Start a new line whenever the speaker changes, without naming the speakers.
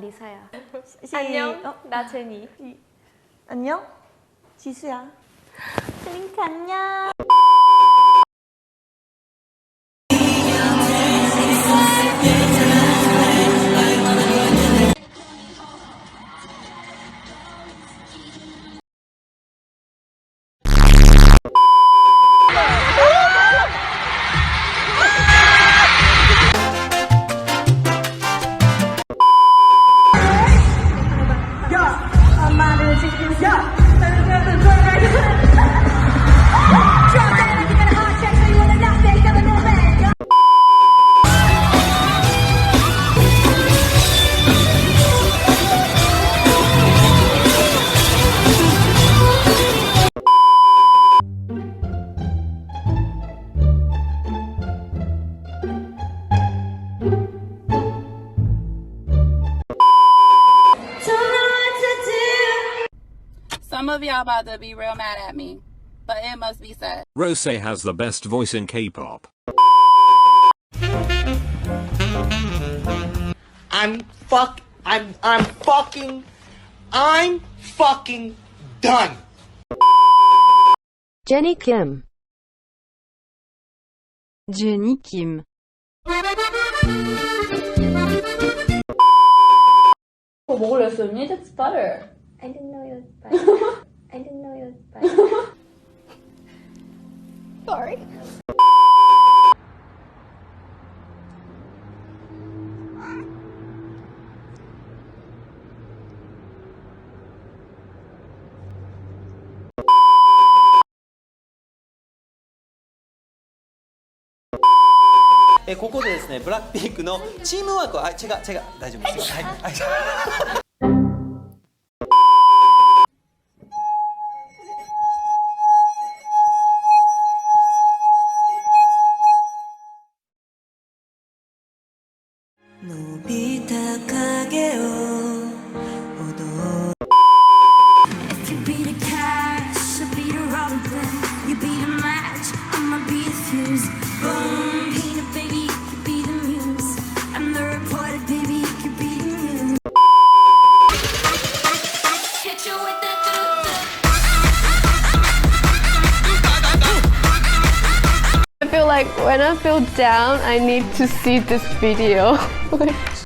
리사야.
안녕,
어?
나 제니.
안녕? 지수야. 링크 안녕.
Some of y'all about to be real mad at me, but it must be said.
Rose has the best voice in K-pop.
I'm fucking done.
Jenny Kim. Jenny Kim.
That's butter.
I didn't know it was butter. I didn't know it was butter.
Sorry.
네, ここでですね、ブラックピンクのチームワークを、違う、大丈夫ですよ。はい。伸びた影を
If you be the cash, I'll be the rubber band. You be the match, I'ma be the fuse. Boom, paint it, baby, you could be the muse. I'm the reporter, baby, you could be the news. Hit you with that
I feel like when I feel down, I need to see this video.